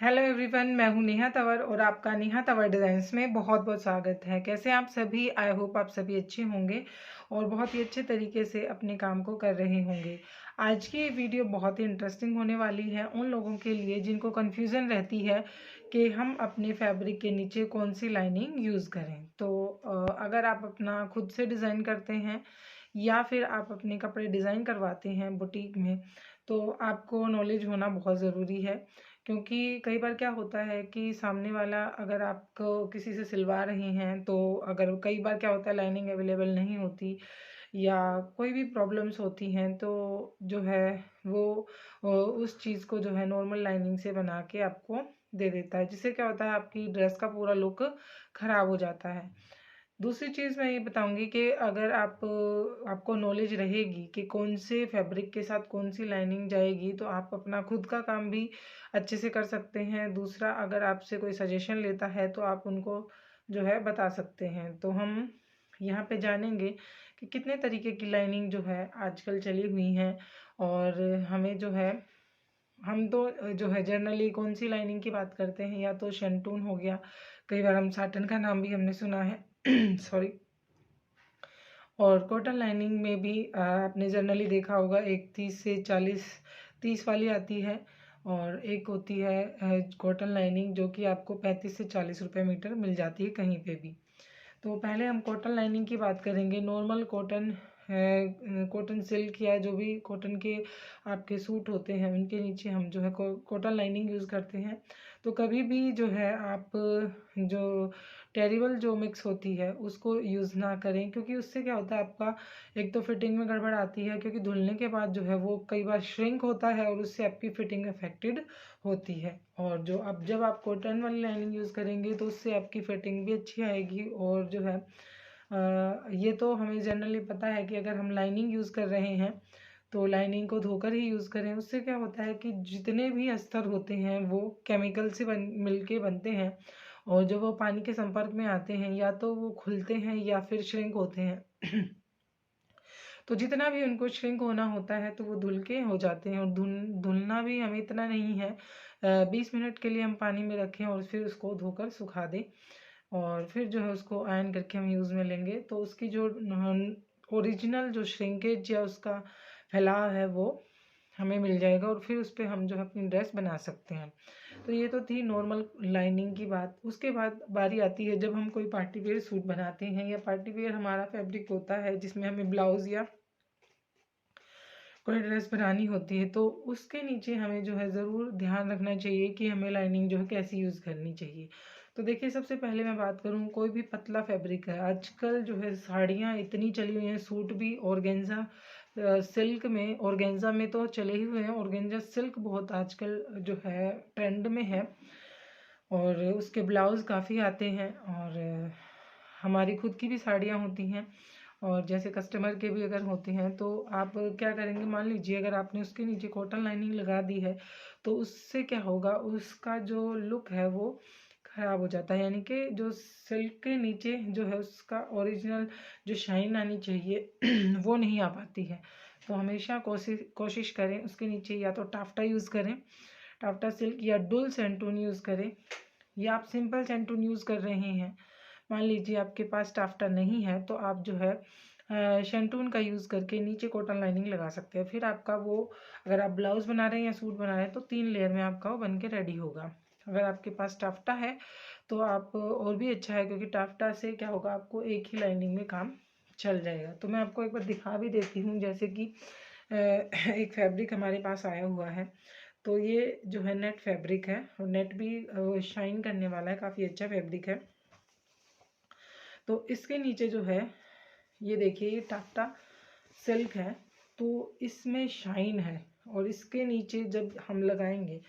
Hello everyone, मैं हूं नेहा तंवर और आपका नेहा तंवर डिज़ाइंस में बहुत बहुत स्वागत है। कैसे हैं आप सभी? आई होप आप सभी अच्छे होंगे और बहुत ही अच्छे तरीके से अपने काम को कर रहे होंगे। आज की ये वीडियो बहुत ही इंटरेस्टिंग होने वाली है उन लोगों के लिए जिनको कन्फ्यूज़न रहती है कि हम अपने फैब्रिक के नीचे कौन सी लाइनिंग यूज़ करें। तो अगर आप अपना खुद से डिज़ाइन करते हैं या फिर आप अपने कपड़े डिज़ाइन करवाते हैं बुटीक में, तो आपको नॉलेज होना बहुत ज़रूरी है। क्योंकि कई बार क्या होता है कि सामने वाला अगर आपको किसी से सिलवा रहे हैं, तो अगर कई बार क्या होता है लाइनिंग अवेलेबल नहीं होती या कोई भी प्रॉब्लम्स होती हैं, तो जो है वो उस चीज़ को जो है नॉर्मल लाइनिंग से बना के आपको दे देता है, जिससे क्या होता है आपकी ड्रेस का पूरा लुक ख़राब हो जाता है। दूसरी चीज़ मैं ये बताऊँगी कि अगर आपको नॉलेज रहेगी कि कौन से फैब्रिक के साथ कौन सी लाइनिंग जाएगी, तो आप अपना खुद का काम भी अच्छे से कर सकते हैं। दूसरा, अगर आपसे कोई सजेशन लेता है तो आप उनको जो है बता सकते हैं। तो हम यहाँ पे जानेंगे कि कितने तरीके की लाइनिंग जो है आजकल चली हुई हैं और हमें जो है हम तो जो है जनरली कौन सी लाइनिंग की बात करते हैं, या तो शेंटून हो गया, कई बार हम साटन का नाम भी हमने सुना है सॉरी। और कॉटन लाइनिंग में भी आपने जनरली देखा होगा एक 30 वाली आती है और एक होती है कॉटन लाइनिंग जो कि आपको 35 से 40 रुपये मीटर मिल जाती है कहीं पे भी। तो पहले हम कॉटन लाइनिंग की बात करेंगे। नॉर्मल कॉटन कॉटन सिल्क या जो भी कॉटन के आपके सूट होते हैं उनके नीचे हम जो है कॉटन लाइनिंग यूज़ करते हैं। तो कभी भी जो है आप जो टेरिबल जो मिक्स होती है उसको यूज़ ना करें, क्योंकि उससे क्या होता है आपका एक तो फिटिंग में गड़बड़ आती है, क्योंकि धुलने के बाद जो है वो कई बार श्रिंक होता है और उससे आपकी फिटिंग अफेक्टेड होती है। और जो अब जब आप कॉटन वाली लाइनिंग यूज़ करेंगे तो उससे आपकी फिटिंग भी अच्छी आएगी। और जो है ये तो हमें जनरली पता है कि अगर हम लाइनिंग यूज़ कर रहे हैं तो लाइनिंग को धोकर ही यूज़ करें। उससे क्या होता है कि जितने भी अस्तर होते हैं वो केमिकल से मिल के बनते हैं, और जब वो पानी के संपर्क में आते हैं या तो वो खुलते हैं या फिर श्रिंक होते हैं तो जितना भी उनको श्रिंक होना होता है तो वो धुल के हो जाते हैं। और धुलना भी हमें इतना नहीं है, 20 मिनट के लिए हम पानी में रखें और फिर उसको धोकर सुखा दें और फिर जो है उसको आयरन करके हम यूज़ में लेंगे, तो उसकी जो ओरिजिनल जो श्रिंकेज या उसका फैलाव है वो हमें मिल जाएगा और फिर उस पर हम जो है अपनी ड्रेस बना सकते हैं। तो ये तो थी नॉर्मल लाइनिंग की बात। उसके बाद बारी आती है जब हम कोई पार्टी वेयर सूट बनाते हैं या पार्टी वेयर हमारा फैब्रिक होता है जिसमें हमें ब्लाउज़ या कोई ड्रेस बनानी होती है, तो उसके नीचे हमें जो है ज़रूर ध्यान रखना चाहिए कि हमें लाइनिंग जो है कैसी यूज़ करनी चाहिए। तो देखिए, सबसे पहले मैं बात करूँ, कोई भी पतला फैब्रिक है, आजकल जो है साड़ियाँ इतनी चली हुई हैं, सूट भी ऑर्गेन्जा सिल्क में, ऑर्गेन्जा में तो चले ही हुए हैं, ऑर्गेन्जा सिल्क बहुत आजकल जो है ट्रेंड में है और उसके ब्लाउज़ काफ़ी आते हैं। और हमारी खुद की भी साड़ियाँ होती हैं और जैसे कस्टमर के भी अगर होते हैं, तो आप क्या करेंगे, मान लीजिए अगर आपने उसके नीचे कॉटन लाइनिंग लगा दी है तो उससे क्या होगा, उसका जो लुक है वो ख़राब हो जाता है। यानी कि जो सिल्क के नीचे जो है उसका ओरिजिनल जो शाइन आनी चाहिए वो नहीं आ पाती है। तो हमेशा कोशिश करें उसके नीचे या तो टाफ्टा यूज़ करें, टाफ्टा सिल्क, या डुल सेंटून यूज़ करें, या आप सिंपल सेंटून यूज़ कर रहे हैं, मान लीजिए आपके पास टाफ्टा नहीं है, तो आप जो है शेंटून का यूज़ करके नीचे कॉटन लाइनिंग लगा सकते हैं। फिर आपका वो, अगर आप ब्लाउज़ बना रहे हैं या सूट बना रहे हैं, तो 3 लेयर में आपका वो बन के रेडी होगा। अगर आपके पास टाफ्टा है तो आप और भी अच्छा है, क्योंकि टाफ्टा से क्या होगा, आपको एक ही लाइनिंग में काम चल जाएगा। तो मैं आपको एक बार दिखा भी देती हूँ, जैसे कि एक फैब्रिक हमारे पास आया हुआ है। तो ये जो है नेट फैब्रिक है और नेट भी शाइन करने वाला है, काफ़ी अच्छा फैब्रिक है। तो इसके नीचे जो है, ये देखिए, ये टाफ्टा सिल्क है, तो इसमें शाइन है। और इसके नीचे जब हम लगाएंगे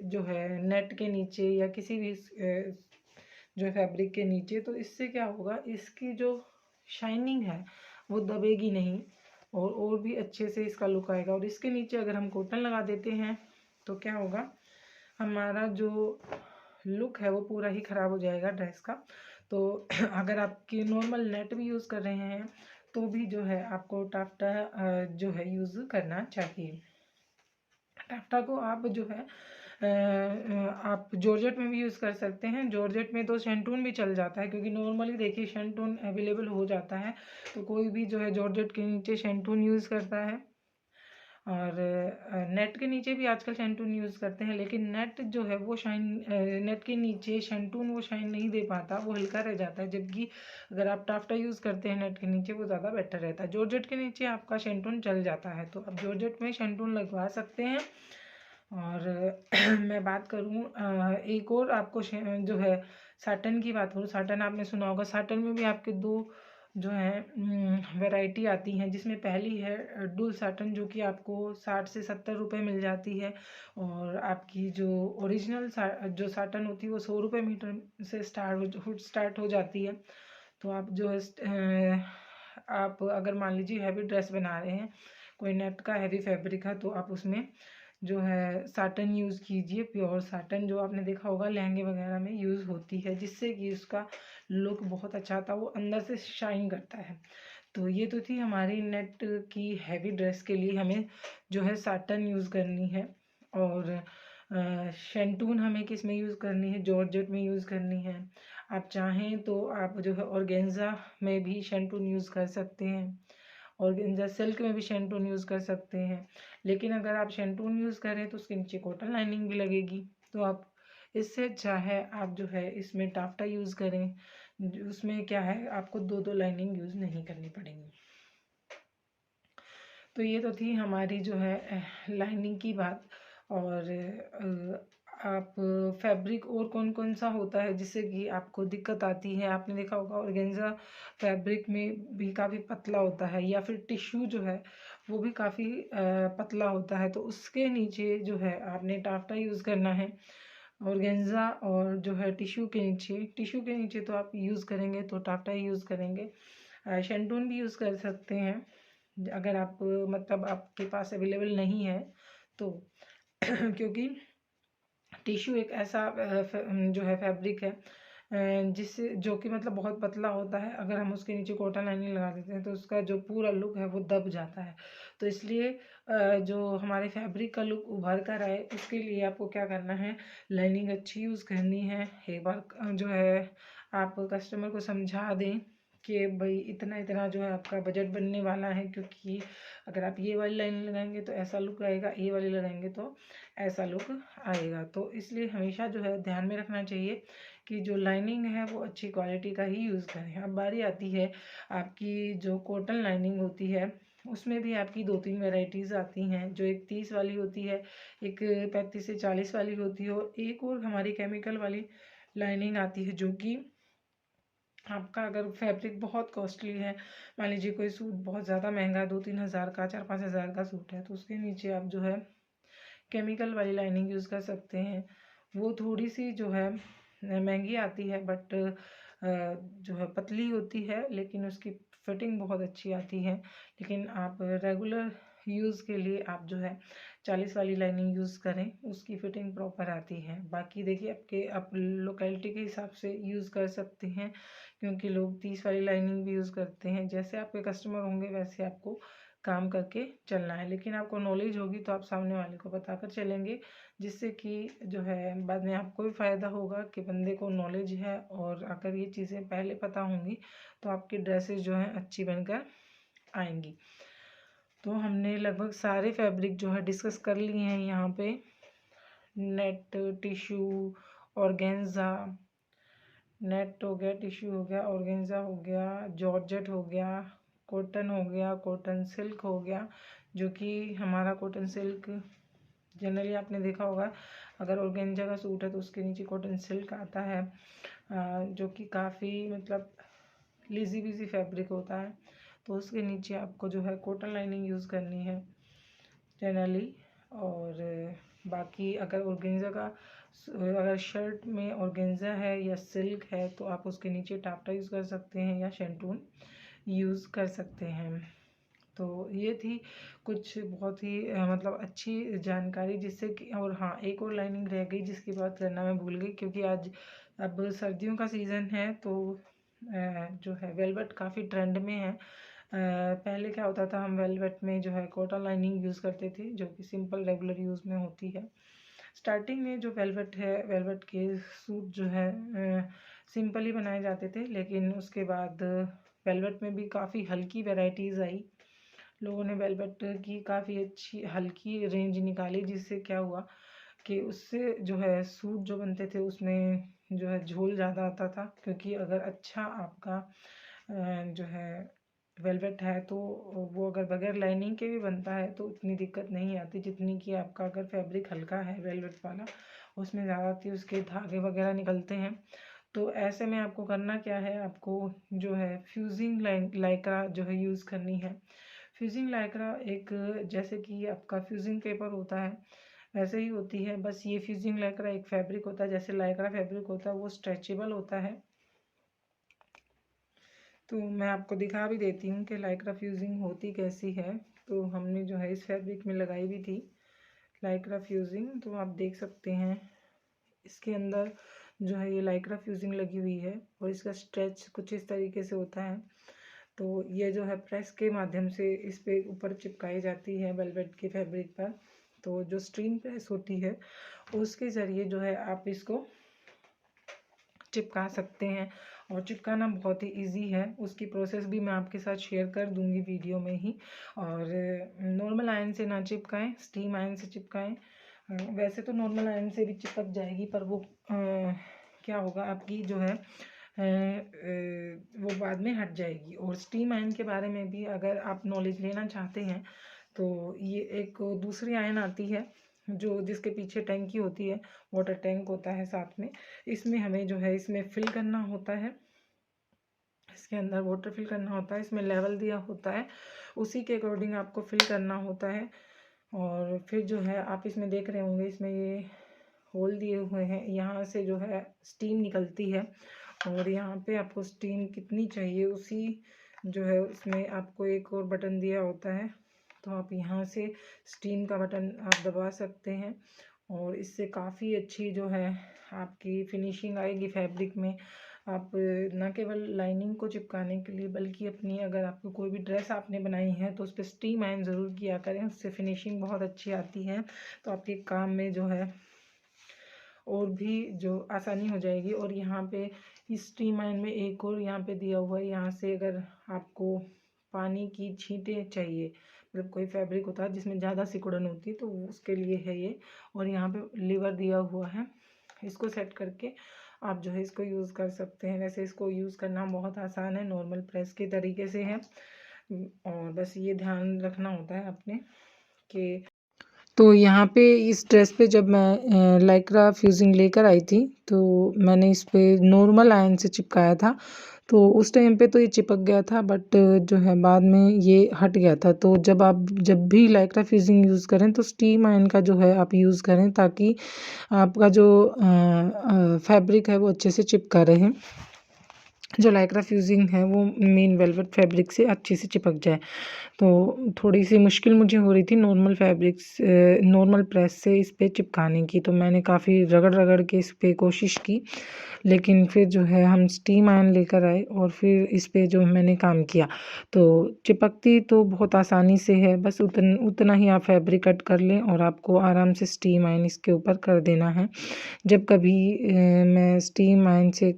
जो है नेट के नीचे या किसी भी जो फैब्रिक के नीचे, तो इससे क्या होगा, इसकी जो शाइनिंग है वो दबेगी नहीं और भी अच्छे से इसका लुक आएगा। और इसके नीचे अगर हम कॉटन लगा देते हैं तो क्या होगा, हमारा जो लुक है वो पूरा ही ख़राब हो जाएगा ड्रेस का। तो अगर आपकी नॉर्मल नेट भी यूज़ कर रहे हैं तो भी जो है आपको टाफ्टा जो है यूज़ करना चाहिए। टाफ्टा को आप जो है आप जॉर्जेट में भी यूज़ कर सकते हैं। जॉर्जेट में तो शेंटून भी चल जाता है, क्योंकि नॉर्मली देखिए शेंटून अवेलेबल हो जाता है, तो कोई भी जो है जॉर्जेट के नीचे शेंटून यूज़ करता है। और नेट के नीचे भी आजकल शेंटून यूज़ करते हैं, लेकिन नेट जो है वो नेट के नीचे शेंटून वो शाइन नहीं दे पाता, वो हल्का रह जाता है। जबकि अगर आप टाफ्टा यूज़ करते हैं नेट के नीचे, वो ज़्यादा बेटर रहता है। जॉर्जेट के नीचे आपका शेंटून चल जाता है, तो आप जॉर्जेट में शेंटून लगवा सकते हैं। और मैं बात करूँ एक और आपको जो है साटन की बात करूँ, साटन आपने सुना होगा। साटन में भी आपके दो जो है वैरायटी आती हैं, जिसमें पहली है डुल साटन, जो कि आपको 60 से 70 रुपये मिल जाती है। और आपकी जो ओरिजिनल जो साटन होती है वो 100 रुपये मीटर से स्टार्ट हो जाती है। तो आप जो है आप अगर मान लीजिए हैवी ड्रेस बना रहे हैं, कोई नेट का हैवी फैब्रिक है, तो आप उसमें जो है साटन यूज़ कीजिए। प्योर साटन जो आपने देखा होगा लहंगे वगैरह में यूज़ होती है, जिससे कि उसका लुक बहुत अच्छा आता है, वो अंदर से शाइन करता है। तो ये तो थी हमारी नेट की हैवी ड्रेस के लिए हमें जो है साटन यूज़ करनी है। और शेंटून हमें किस में यूज़ करनी है, जॉर्जेट में यूज़ करनी है। आप चाहें तो आप जो है ऑर्गेन्जा में भी शेंटून यूज़ कर सकते हैं, ऑर्गेन्जा सिल्क में भी शेंटून यूज़ कर सकते हैं। लेकिन अगर आप शेंटून यूज़ करें तो उसके नीचे कॉटन लाइनिंग भी लगेगी, तो आप इससे अच्छा है आप जो है इसमें टाफ्टा यूज़ करें। उसमें क्या है, आपको दो दो लाइनिंग यूज़ नहीं करनी पड़ेंगी। तो ये तो थी हमारी जो है लाइनिंग की बात। और आप फैब्रिक और कौन कौन सा होता है जिससे कि आपको दिक्कत आती है। आपने देखा होगा ऑर्गेन्जा फैब्रिक में भी काफ़ी पतला होता है, या फिर टिश्यू जो है वो भी काफ़ी पतला होता है, तो उसके नीचे जो है आपने टाफ्टा यूज़ करना है। ऑर्गेन्जा और जो है टिश्यू के नीचे तो आप यूज़ करेंगे तो टाफ्टा ही यूज़ करेंगे। शेंटून भी यूज़ कर सकते हैं अगर आप मतलब आपके पास अवेलेबल नहीं है तो क्योंकि टिश्यू एक ऐसा जो है फैब्रिक है जिससे जो कि मतलब बहुत पतला होता है। अगर हम उसके नीचे कॉटन लाइनिंग लगा देते हैं तो उसका जो पूरा लुक है वो दब जाता है। तो इसलिए जो हमारे फैब्रिक का लुक उभर कर आए उसके लिए आपको क्या करना है, लाइनिंग अच्छी यूज़ करनी है। एक बार जो है आप कस्टमर को समझा दें कि भाई इतना इतना जो है आपका बजट बनने वाला है, क्योंकि अगर आप ये वाली लाइन लगाएंगे तो ऐसा लुक आएगा, ये वाली लगाएंगे तो ऐसा लुक आएगा। तो इसलिए हमेशा जो है ध्यान में रखना चाहिए कि जो लाइनिंग है वो अच्छी क्वालिटी का ही यूज़ करें। अब बारी आती है आपकी जो कॉटन लाइनिंग होती है, उसमें भी आपकी दो तीन वेराइटीज़ आती हैं। जो एक 30 वाली होती है, एक 35 से 40 वाली होती है, और एक और हमारी केमिकल वाली लाइनिंग आती है, जो कि आपका अगर फैब्रिक बहुत कॉस्टली है, मान लीजिए कोई सूट बहुत ज़्यादा महंगा 2-3 हज़ार का 4-5 हज़ार का सूट है, तो उसके नीचे आप जो है केमिकल वाली लाइनिंग यूज़ कर सकते हैं। वो थोड़ी सी जो है महंगी आती है, बट जो है पतली होती है, लेकिन उसकी फिटिंग बहुत अच्छी आती है। लेकिन आप रेगुलर यूज़ के लिए आप जो है 40 वाली लाइनिंग यूज़ करें, उसकी फिटिंग प्रॉपर आती है। बाकी देखिए आप लोकेलिटी के हिसाब से यूज़ कर सकते हैं, क्योंकि लोग 30 वाली लाइनिंग भी यूज़ करते हैं। जैसे आपके कस्टमर होंगे वैसे आपको काम करके चलना है, लेकिन आपको नॉलेज होगी तो आप सामने वाले को बताकर चलेंगे, जिससे कि जो है बाद में आपको भी फ़ायदा होगा कि बंदे को नॉलेज है। और अगर ये चीज़ें पहले पता होंगी तो आपकी ड्रेसेस जो हैं अच्छी बनकर आएंगी। तो हमने लगभग सारे फैब्रिक जो है डिस्कस कर लिए हैं यहाँ पे। नेट, टिश्यू, ऑर्गेन्जा, नेट हो गया, टिश्यू हो गया, ऑर्गेन्जा हो गया, जॉर्जेट हो गया, कॉटन हो गया, कॉटन सिल्क हो गया। जो कि हमारा कॉटन सिल्क जनरली आपने देखा होगा, अगर ऑर्गेन्जा का सूट है तो उसके नीचे कॉटन सिल्क आता है, जो कि काफ़ी मतलब लीजी बीजी फैब्रिक होता है। तो उसके नीचे आपको जो है कॉटन लाइनिंग यूज़ करनी है जनरली। और बाकी अगर ऑर्गेन्जा का अगर शर्ट में ऑर्गेन्जा है या सिल्क है तो आप उसके नीचे टाफ्टा यूज़ कर सकते हैं या शेंटून यूज़ कर सकते हैं। तो ये थी कुछ बहुत ही मतलब अच्छी जानकारी, जिससे कि और हाँ एक और लाइनिंग रह गई जिसकी बात करना मैं भूल गई, क्योंकि आज अब सर्दियों का सीज़न है, तो जो है वेलवेट काफ़ी ट्रेंड में है। पहले क्या होता था, हम वेलवेट में जो है कॉटन लाइनिंग यूज़ करते थे, जो कि सिंपल रेगुलर यूज़ में होती है। स्टार्टिंग में जो वेलवेट है, वेलवेट के सूट जो है सिंपल ही बनाए जाते थे, लेकिन उसके बाद वेलवेट में भी काफ़ी हल्की वैरायटीज़ आई। लोगों ने वेलवेट की काफ़ी अच्छी हल्की रेंज निकाली, जिससे क्या हुआ कि उससे जो है सूट जो बनते थे उसमें जो है झोल ज़्यादा आता था। क्योंकि अगर अच्छा आपका जो है वेलवेट है तो वो अगर बगैर लाइनिंग के भी बनता है तो उतनी दिक्कत नहीं आती, जितनी कि आपका अगर फैब्रिक हल्का है वेलवेट वाला, उसमें ज़्यादातर उसके धागे वगैरह निकलते हैं। तो ऐसे में आपको करना क्या है, आपको जो है फ्यूजिंग लाइक्रा जो है यूज़ करनी है। फ्यूजिंग लाइक्रा एक जैसे कि आपका फ्यूजिंग पेपर होता है वैसे ही होती है, बस ये फ्यूजिंग लाइक्रा एक फैब्रिक होता है। जैसे लाइक्रा फैब्रिक होता है वो स्ट्रेचेबल होता है। तो मैं आपको दिखा भी देती हूँ कि लाइक्रा फ्यूजिंग होती कैसी है। तो हमने जो है इस फैब्रिक में लगाई भी थी लाइक्रा फ्यूजिंग, तो आप देख सकते हैं इसके अंदर जो है ये लाइक्रा फ्यूजिंग लगी हुई है और इसका स्ट्रेच कुछ इस तरीके से होता है। तो ये जो है प्रेस के माध्यम से इस पे ऊपर चिपकाई जाती है वेलवेट के फैब्रिक पर। तो जो स्ट्रीम प्रेस होती है उसके ज़रिए जो है आप इसको चिपका सकते हैं, और चिपकाना बहुत ही इजी है। उसकी प्रोसेस भी मैं आपके साथ शेयर कर दूंगी वीडियो में ही। और नॉर्मल आयरन से ना चिपकाएं, स्टीम आयरन से चिपकाएं। वैसे तो नॉर्मल आयरन से भी चिपक जाएगी, पर वो क्या होगा आपकी जो है वो बाद में हट जाएगी। और स्टीम आयरन के बारे में भी अगर आप नॉलेज लेना चाहते हैं तो ये एक दूसरी आयरन आती है जो जिसके पीछे टैंकी होती है, वाटर टैंक होता है साथ में। इसमें हमें जो है इसमें फिल करना होता है, इसके अंदर वाटर फिल करना होता है, इसमें लेवल दिया होता है, उसी के अकॉर्डिंग आपको फिल करना होता है। और फिर जो है आप इसमें देख रहे होंगे इसमें ये होल दिए हुए हैं, यहाँ से जो है स्टीम निकलती है। और यहाँ पे आपको स्टीम कितनी चाहिए उसी जो है उसमें आपको एक और बटन दिया होता है, तो आप यहाँ से स्टीम का बटन आप दबा सकते हैं। और इससे काफ़ी अच्छी जो है आपकी फिनिशिंग आएगी फैब्रिक में। आप न केवल लाइनिंग को चिपकाने के लिए बल्कि अपनी अगर आपको कोई भी ड्रेस आपने बनाई है तो उस पर स्टीम आयरन ज़रूर किया करें, उससे फिनिशिंग बहुत अच्छी आती है। तो आपके काम में जो है और भी जो आसानी हो जाएगी। और यहाँ पे इस स्टीम आयरन में एक और यहाँ पे दिया हुआ है, यहाँ से अगर आपको पानी की छींटें चाहिए, मतलब कोई फैब्रिक होता है जिसमें ज़्यादा सिकुड़न होती है तो उसके लिए है ये। और यहाँ पे लीवर दिया हुआ है, इसको सेट करके आप जो है इसको यूज़ कर सकते हैं। वैसे इसको यूज़ करना बहुत आसान है, नॉर्मल प्रेस के तरीके से है। और बस ये ध्यान रखना होता है अपने कि तो यहाँ पे इस ड्रेस पे जब मैं लाइक्रा फ्यूजिंग लेकर आई थी तो मैंने इस पे नॉर्मल आयरन से चिपकाया था। तो उस टाइम पे तो ये चिपक गया था, बट जो है बाद में ये हट गया था। तो जब आप जब भी लाइक्रा फ्यूजिंग यूज़ करें तो स्टीम आयरन का जो है आप यूज़ करें, ताकि आपका जो फैब्रिक है वो अच्छे से चिपका रहे। जो लाइक्रा फ्यूजिंग है वो मेन वेलवेट फैब्रिक से अच्छे से चिपक जाए। तो थोड़ी सी मुश्किल मुझे हो रही थी नॉर्मल फैब्रिक्स नॉर्मल प्रेस से इस पे चिपकाने की, तो मैंने काफ़ी रगड़ रगड़ के इस पे कोशिश की। लेकिन फिर जो है हम स्टीम आयरन लेकर आए और फिर इस पे जो मैंने काम किया तो चिपकती तो बहुत आसानी से है। बस उतना ही आप फैब्रिक कट कर लें और आपको आराम से स्टीम आयरन इसके ऊपर कर देना है। जब कभी मैं स्टीम आयरन से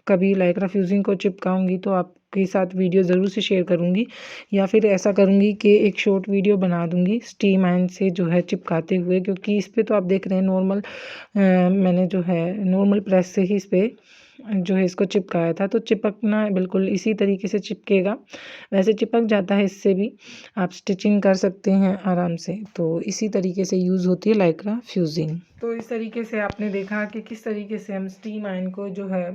कभी लाइक्रा फ्यूजिंग को चिपकाऊंगी तो आपके साथ वीडियो ज़रूर से शेयर करूंगी, या फिर ऐसा करूंगी कि एक शॉर्ट वीडियो बना दूंगी स्टीम आयरन से जो है चिपकाते हुए। क्योंकि इस पे तो आप देख रहे हैं नॉर्मल मैंने जो है नॉर्मल प्रेस से ही इस पे जो है इसको चिपकाया था, तो चिपकना बिल्कुल इसी तरीके से चिपकेगा। वैसे चिपक जाता है, इससे भी आप स्टिचिंग कर सकते हैं आराम से। तो इसी तरीके से यूज़ होती है लाइक्रा फ्यूजिंग। तो इस तरीके से आपने देखा कि किस तरीके से हम स्टीम आयरन को जो है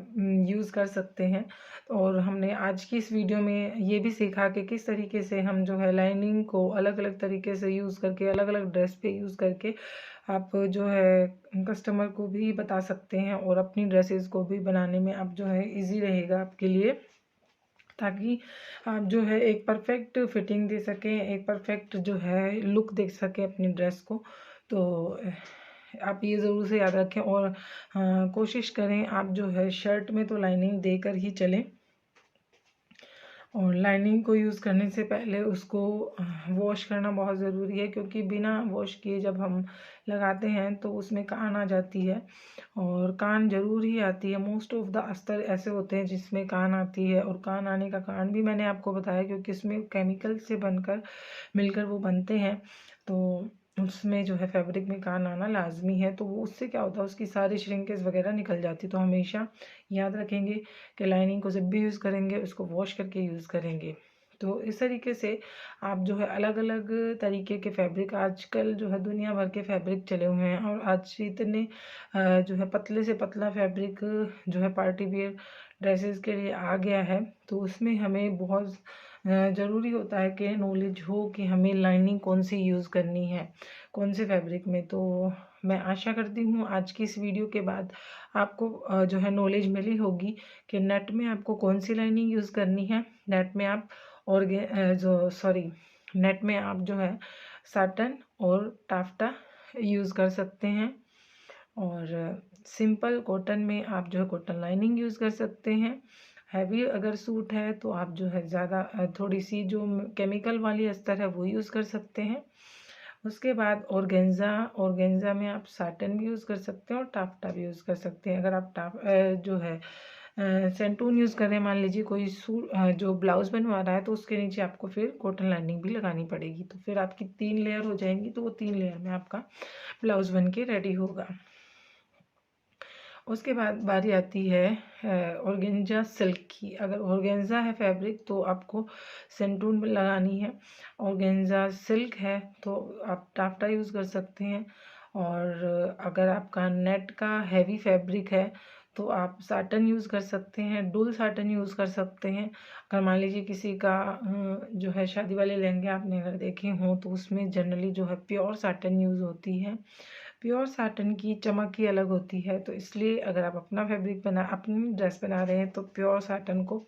यूज़ कर सकते हैं। और हमने आज की इस वीडियो में ये भी सीखा कि किस तरीके से हम जो है लाइनिंग को अलग अलग तरीके से यूज़ करके अलग अलग ड्रेस पे यूज़ करके आप जो है कस्टमर को भी बता सकते हैं, और अपनी ड्रेसेस को भी बनाने में आप जो है इजी रहेगा आपके लिए, ताकि आप जो है एक परफेक्ट फिटिंग दे सकें, एक परफेक्ट जो है लुक दे सकें अपनी ड्रेस को। तो आप ये ज़रूर से याद रखें। और कोशिश करें आप जो है शर्ट में तो लाइनिंग देकर ही चलें। और लाइनिंग को यूज़ करने से पहले उसको वॉश करना बहुत ज़रूरी है, क्योंकि बिना वॉश किए जब हम लगाते हैं तो उसमें कान आ जाती है, और कान ज़रूर ही आती है। मोस्ट ऑफ द अस्तर ऐसे होते हैं जिसमें कान आती है, और कान आने का कारण भी मैंने आपको बताया, क्योंकि इसमें केमिकल से मिलकर वो बनते हैं, तो उसमें जो है फैब्रिक में कान आना लाजमी है। तो वो उससे क्या होता है, उसकी सारी श्रिंकेज वगैरह निकल जाती है। तो हमेशा याद रखेंगे कि लाइनिंग को जब भी यूज़ करेंगे उसको वॉश करके यूज़ करेंगे। तो इस तरीके से आप जो है अलग अलग तरीके के फैब्रिक, आजकल जो है दुनिया भर के फैब्रिक चले हुए हैं, और आज इतने जो है पतले से पतला फैब्रिक जो है पार्टी वियर ड्रेसेस के लिए आ गया है। तो उसमें हमें बहुत ज़रूरी होता है कि नॉलेज हो कि हमें लाइनिंग कौन सी यूज़ करनी है, कौन से फैब्रिक में। तो मैं आशा करती हूँ आज की इस वीडियो के बाद आपको जो है नॉलेज मिली होगी कि नेट में आपको कौन सी लाइनिंग यूज़ करनी है। नेट में आप नेट में आप जो है साटन और टाफ्टा यूज़ कर सकते हैं, और सिंपल कॉटन में आप जो है कॉटन लाइनिंग यूज़ कर सकते हैं। हैवी अगर सूट है तो आप जो है ज़्यादा थोड़ी सी जो केमिकल वाली अस्तर है वो यूज़ कर सकते हैं। उसके बाद ऑर्गेन्जा में आप साटन भी यूज़ कर सकते हैं और टाफ्टा भी यूज़ कर सकते हैं। अगर आप जो है सेंटून यूज़ करें, मान लीजिए कोई सूट जो ब्लाउज़ बनवा रहा है, तो उसके नीचे आपको फिर कॉटन लाइनिंग भी लगानी पड़ेगी, तो फिर आपकी 3 लेयर हो जाएंगी। तो वो 3 लेयर में आपका ब्लाउज़ बन के रेडी होगा। उसके बाद बारी आती है ऑर्गेन्जा सिल्क की। अगर ऑर्गेन्जा है फैब्रिक तो आपको सेंटून लगानी है, ऑर्गेन्जा सिल्क है तो आप टाफ्टा यूज़ कर सकते हैं, और अगर आपका नेट का हैवी फैब्रिक है तो आप साटन यूज़ कर सकते हैं, डुल साटन यूज़ कर सकते हैं। अगर मान लीजिए किसी का जो है शादी वाले लहंगे आपने अगर देखे हों तो उसमें जनरली जो है प्योर साटन यूज़ होती है। प्योर साटन की चमक ही अलग होती है, तो इसलिए अगर आप अपनी ड्रेस बना रहे हैं तो प्योर साटन को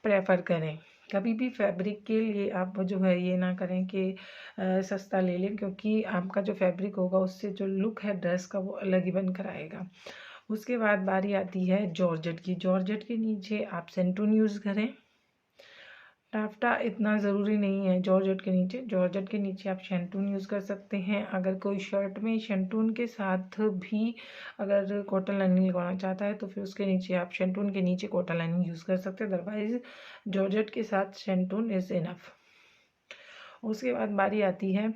प्रेफर करें। कभी भी फैब्रिक के लिए आप जो है ये ना करें कि सस्ता ले लें, क्योंकि आपका जो फैब्रिक होगा उससे जो लुक है ड्रेस का वो अलग ही बनकर आएगा। उसके बाद बारी आती है जॉर्जेट की। जॉर्जेट के नीचे आप सेंटून यूज़ करें, टाफ्टा इतना ज़रूरी नहीं है जॉर्जेट के नीचे आप शेंटून यूज़ कर सकते हैं। अगर कोई शर्ट में शेंटून के साथ भी अगर कॉटन लाइनिंग लगवाना चाहता है तो फिर उसके नीचे आप शेंटून के नीचे कॉटन लाइनिंग यूज़ कर सकते हैं, अदरवाइज जॉर्जेट के साथ शेंटून इज़ इनफ। उसके बाद बारी आती है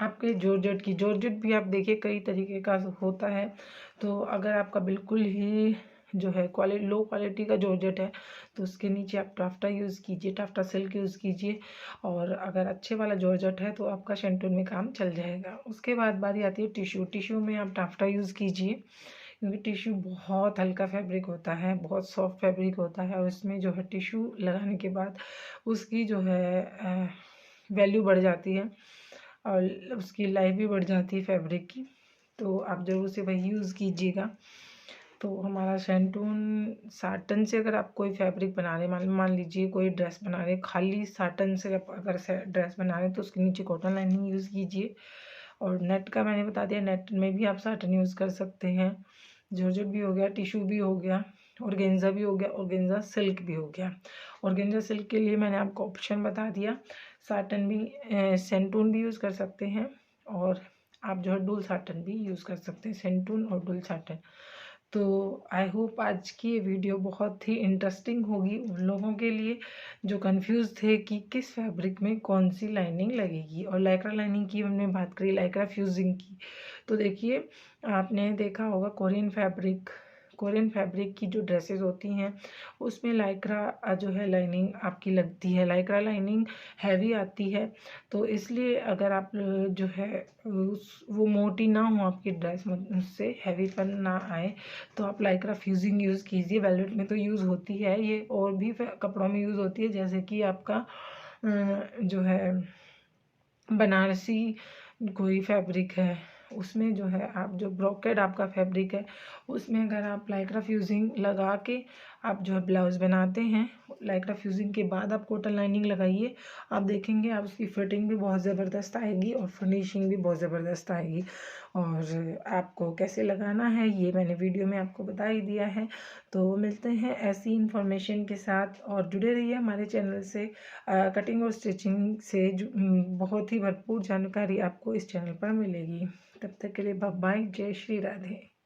आपके जॉर्जेट भी आप देखिए कई तरीके का होता है। तो अगर आपका बिल्कुल ही जो है लो क्वालिटी का जॉर्जेट है तो उसके नीचे आप टाफ्टा यूज़ कीजिए, टाफ्टा सिल्क यूज़ कीजिए, और अगर अच्छे वाला जॉर्जेट है तो आपका शेंटून में काम चल जाएगा। उसके बाद बारी आती है टिश्यू में आप टाफ्टा यूज़ कीजिए, क्योंकि टिश्यू बहुत हल्का फैब्रिक होता है, बहुत सॉफ्ट फैब्रिक होता है, और इसमें जो है टिश्यू लगाने के बाद उसकी जो है वैल्यू बढ़ जाती है और उसकी लाइफ भी बढ़ जाती है फैब्रिक की। तो आप ज़रूर से वही यूज़ कीजिएगा। तो हमारा शेंटून साटन से अगर आप कोई फैब्रिक बना रहे, मान लीजिए कोई ड्रेस बना रहे, खाली साटन से आप अगर ड्रेस बना रहे तो उसके नीचे कॉटन लाइनिंग यूज़ कीजिए। और नेट का मैंने बता दिया, नेट में भी आप साटन यूज़ कर सकते हैं। जॉर्जेट भी हो गया, टिश्यू भी हो गया, ऑर्गेन्जा भी हो गया, ऑर्गेन्जा सिल्क भी हो गया। ऑर्गेन्जा सिल्क के लिए मैंने आपको ऑप्शन बता दिया, साटन भी सेंटून भी यूज़ कर सकते हैं, और आप जो है डुल साटन भी यूज़ कर सकते हैं, सेंटून और डुल साटन। तो आई होप आज की ये वीडियो बहुत ही इंटरेस्टिंग होगी उन लोगों के लिए जो कंफ्यूज थे कि किस फैब्रिक में कौन सी लाइनिंग लगेगी। और लाइक्रा लाइनिंग की हमने बात करी, लाइक्रा फ्यूजिंग की। तो देखिए आपने देखा होगा कोरियन फैब्रिक की जो ड्रेसेस होती हैं उसमें लाइक्रा जो है लाइनिंग आपकी लगती है, लाइक्रा लाइनिंग हैवी आती है। तो इसलिए अगर आप जो है वो मोटी ना हो आपकी ड्रेस, उससे हैवीपन ना आए, तो आप लाइक्रा फ्यूजिंग यूज़ कीजिए। वेलवेट में तो यूज़ होती है ये, और भी कपड़ों में यूज़ होती है, जैसे कि आपका जो है बनारसी कोई फैब्रिक है उसमें जो है आप जो ब्रोकेड आपका फैब्रिक है उसमें अगर आप लाइक्रा फ्यूजिंग लगा के आप जो है ब्लाउज़ बनाते हैं, लाइक्रा फ्यूजिंग के बाद आप कॉटन लाइनिंग लगाइए। आप देखेंगे आप उसकी फिटिंग भी बहुत ज़बरदस्त आएगी और फिनिशिंग भी बहुत ज़बरदस्त आएगी। और आपको कैसे लगाना है ये मैंने वीडियो में आपको बता ही दिया है। तो मिलते हैं ऐसी इन्फॉर्मेशन के साथ और जुड़े रहिए हमारे चैनल से। कटिंग और स्टिचिंग से बहुत ही भरपूर जानकारी आपको इस चैनल पर मिलेगी। तब तक के लिए बाय बाय, जय श्री राधे।